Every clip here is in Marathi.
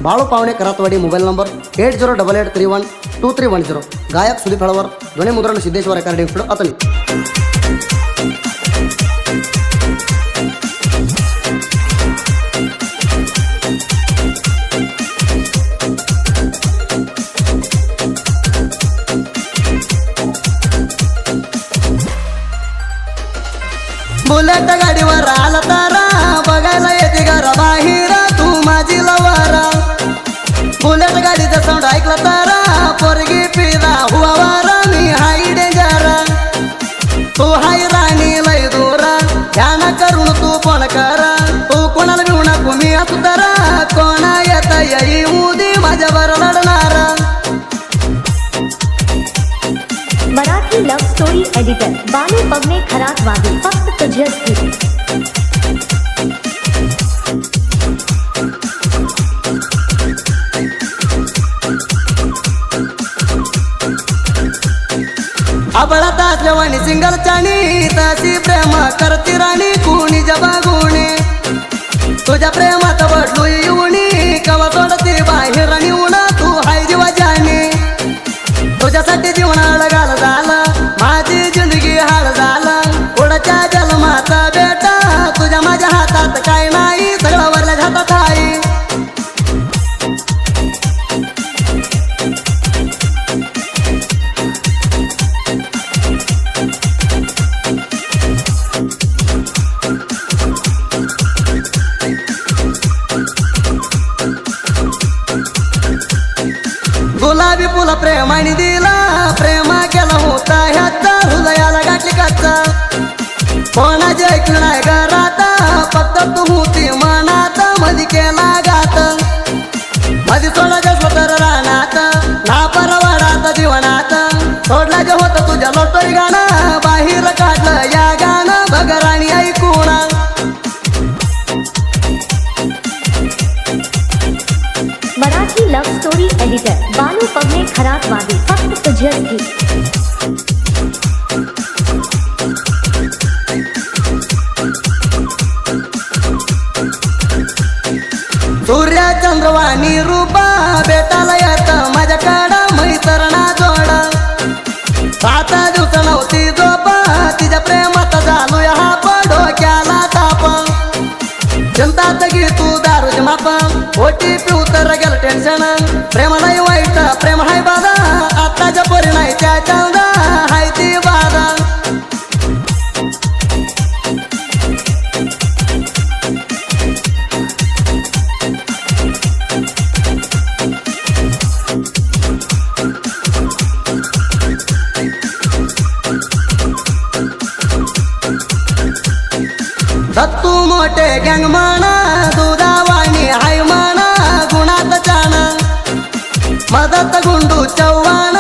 बाळू पावणे करातवाडी मोबाईल नंबर 8088312310 गायक सुदीप हळवर ध्वनी मुद्रण सिद्धेश्वर रेकॉर्डिंग स्टुडिओ अतनी बुलेट गाडीवर आला तारा बघायला येते घरा बाहेर तू माझी लवारा बुलेट गाडीचा साऊंड ऐकला तारा पोरगी पिला हुआ वारा मी हाय डेंजर तू हाय राणी लय दूरा ध्यान करून तू फोन करा तू कोणाला घेऊ नको मी असू तारा कोणा येता येई उदी माझ्यावर लढणार मराठी लव स्टोरी एडिटर बालू पवने खरातवाडी फक्त तुझ्यासाठी आबळात असल्यावानी सिंगल चाणी तशी प्रेम करती राणी कुणी जबागुणी तुझ्या प्रेमात बडलू येऊनी कवा सोडती बाहेर आणि उन्हा तू हाय जीवा जाणी तुझ्यासाठी जीवनाळ घाल झाला माझी जिंदगी हाल झाला पुढच्या जन्माचा बेटा तुझ्या माझ्या हातात काय नाही सगळं वरल्या हातात आहे गुलाबी फुला प्रेमाने दिला प्रेमा केला होता ह्याचा हृदयाला गाठली कच्चा कोणाचे ऐकलं नाही घरात फक्त तू होती मनात मधी केला घात मधी सोडायचं तर रानात ना परवाडात जीवनात सोडला जे होतं तुझ्या लोटोरी गाणं बाहेर काढलं या गाणं बघ राणी ऐकून मराठी लव स्टोरी एडिटर बालू पवने खरातवाडी फक्त तुझ्यासाठी सूर्या चंद्रवाणी रूपा बेटाला येत माझ्याकडं मैत्रणा जोड 7 दिवस नव्हती झोप तिच्या प्रेमात झालो हा डोक्याला ताप चिंतात घे तू दारूच माप ओटी पिऊ तर गेलं टेन्शन प्रेम नाही वाईट प्रेम हाय बाधा आताच्या परी नाही त्या चांदा हाय ती बाधा दत्तू मोठे गँग म्हणा दुधावाणी हाय म्हणा गुणात चाण मदत गुंडू चव्हाण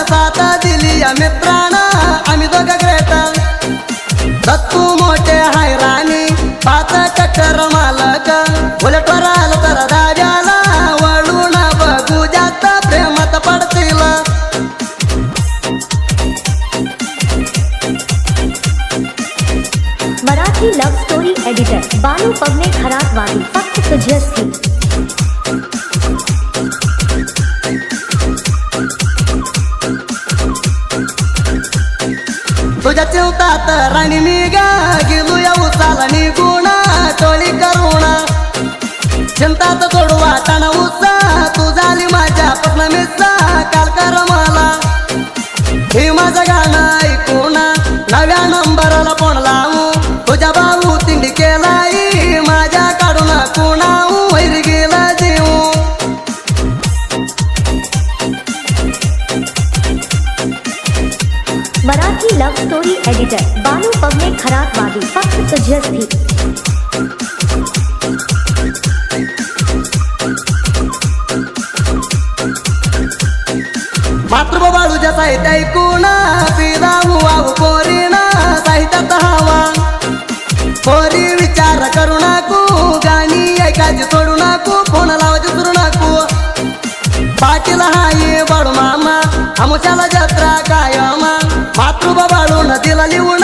साथ दिली या मित्रांना आम्ही दोघं ग्रेट दत्तू मोठे हाय राणी 5 टक्कर मालक बुलेटवर आलं तर दाद्याला वळून बघू जास्त प्रेमात पडतील मराठी लव स्टोरी एडिटर बालू पवने खरातवाडी फक्त तुझ्यासाठी तुझ्या चिवतात राणी निघा गेलो या उसाला निघून टोळी करून चिंतात सोडू वाटाणा उसा तू झाली माझ्या पत्न मिसा काल कर मला हे माझं गाणं ऐकून 9व्या नंबरला फोन लावू तुझ्या भाऊ तिंडी केलाई माझ्या काढून कुणाऊ वैर गेला जीव मराठी लव स्टोरी एडिटर बालू पवने खरातवाडी फक्त तुझ्यासाठी मातृ बाळूच्या साहित्य ऐकून पिला हुआ पोरीना साहित्यात हवा पोरी विचार करू नको गाणी ऐकायची सोडू नको फोन लावायची सुरू नको पाटील हाय बाळू मामा आमुच्याला जत्रा कायमा मातृ बाळून दिला लिहून